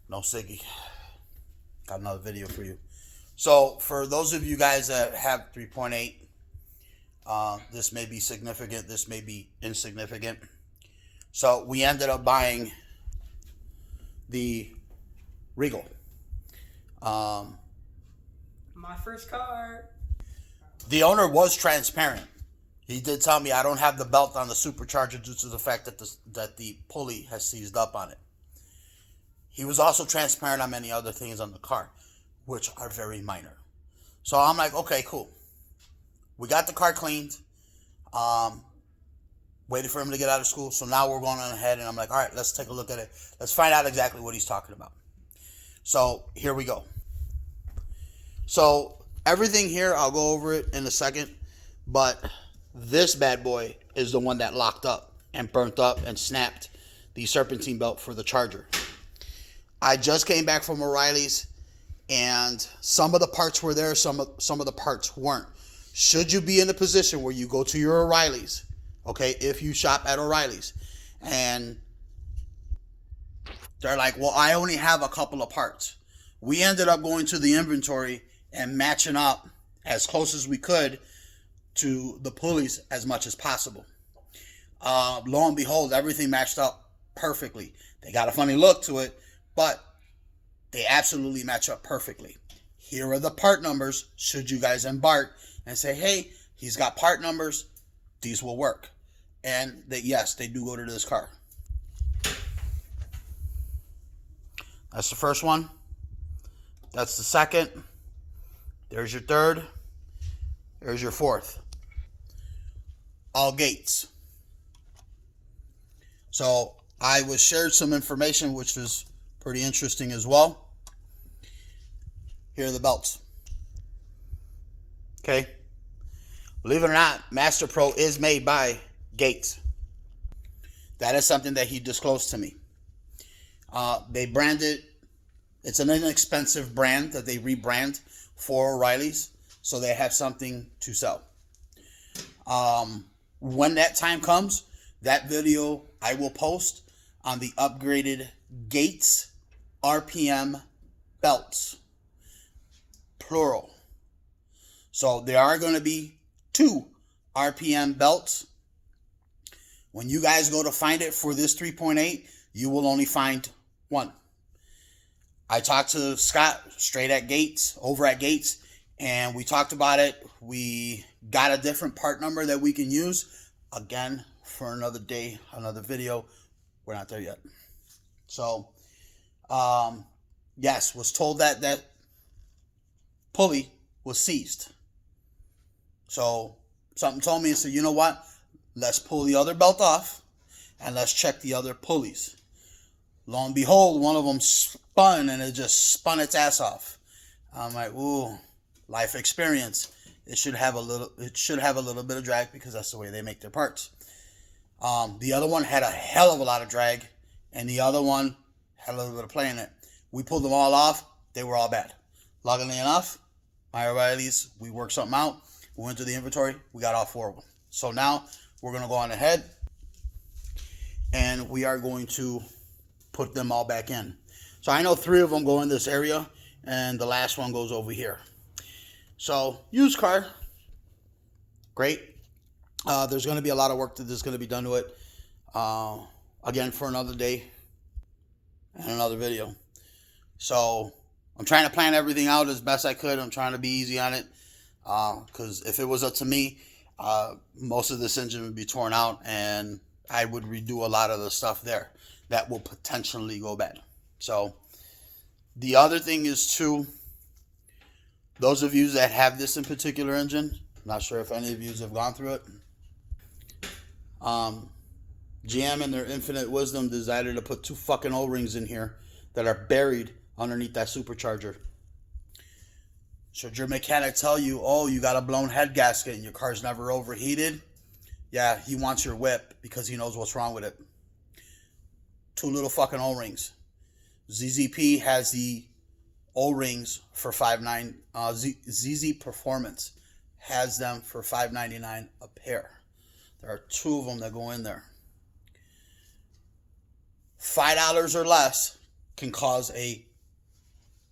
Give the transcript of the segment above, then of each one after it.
No Siggy. Got another video for you. So for those of you guys that have 3.8, this may be significant. This may be insignificant. So we ended up buying the Regal. My first car. The owner was transparent. He did tell me I don't have the belt on the supercharger due to the fact that the pulley has seized up on it. He was also transparent on many other things on the car, which are very minor. So I'm like, okay, cool. We got the car cleaned. Waited for him to get out of school. So now we're going on ahead, and I'm like, all right, let's take a look at it. Let's find out exactly what he's talking about. So here we go. So everything here, I'll go over it in a second, but this bad boy is the one that locked up and burnt up and snapped the serpentine belt for the charger. I just came back from O'Reilly's, and some of the parts were there, some of the parts weren't. Should you be in a position where you go to your O'Reilly's, okay, if you shop at O'Reilly's, and they're like, well, I only have a couple of parts. We ended up going to the inventory and matching up as close as we could to the pulleys as much as possible. Lo and behold, everything matched up perfectly. They got a funny look to it, but they absolutely match up perfectly. Here are the part numbers should you guys embark and say, hey, he's got part numbers, these will work. And yes, they do go to this car. That's the first one. That's the second. There's your third. There's your fourth. All gates. So I was shared some information which was pretty interesting as well. Here are the belts. Okay. Believe it or not, Master Pro is made by Gates. That is something that he disclosed to me. They branded, it's an inexpensive brand that they rebrand for O'Reilly's, so they have something to sell. When that time comes, that video I will post on the upgraded Gates RPM belts, plural. So there are going to be 2 RPM belts. When you guys go to find it for this 3.8, you will only find 1. I talked to Scott straight at Gates, over at Gates, and we talked about it. We got a different part number that we can use. Again, for another day, another video. We're not there yet. So, yes, was told that that pulley was seized. So, something told me and said, you know what? Let's pull the other belt off and let's check the other pulleys. Lo and behold, one of them spun and it just spun its ass off. I'm like, ooh, life experience. It should have a little bit of drag because that's the way they make their parts. The other one had a hell of a lot of drag, and the other one had a little bit of play in it. We pulled them all off. They were all bad. Luckily enough, my O'Reilly's, we worked something out. We went to the inventory. We got all 4 of them. So now we're going to go on ahead, and we are going to put them all back in. So I know 3 of them go in this area, and the last one goes over here. So used car, great. There's going to be a lot of work that is going to be done to it. Again, for another day and another video. So I'm trying to plan everything out as best I could. I'm trying to be easy on it. Because if it was up to me, most of this engine would be torn out and I would redo a lot of the stuff there that will potentially go bad. So the other thing is too, those of you that have this in particular engine, I'm not sure if any of you have gone through it. GM in their infinite wisdom decided to put 2 fucking O-rings in here that are buried underneath that supercharger. Should your mechanic tell you, oh, you got a blown head gasket and your car's never overheated? Yeah, he wants your whip because he knows what's wrong with it. 2 little fucking O-rings. ZZP has the O-rings for $5.99. ZZ Performance has them for $5.99 a pair. There are 2 of them that go in there. $5 or less can cause a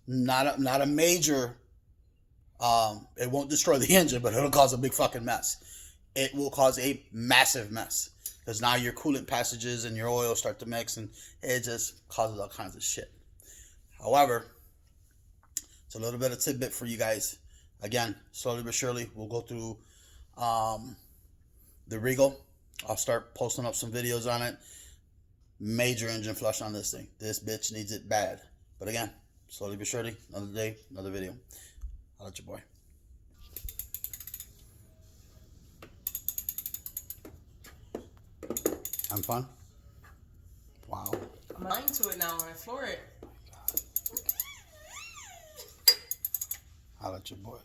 not a major. It won't destroy the engine, but it'll cause a big fucking mess. It will cause a massive mess because now your coolant passages and your oil start to mix, and it just causes all kinds of shit. However, it's a little bit of tidbit for you guys. Again, slowly but surely, we'll go through the Regal. I'll start posting up some videos on it. Major engine flush on this thing. This bitch needs it bad. But again, slowly but surely, another day, another video. I'll let your boy. I'm fun? Wow. I'm not into it now when I floor it. I'll let your boy.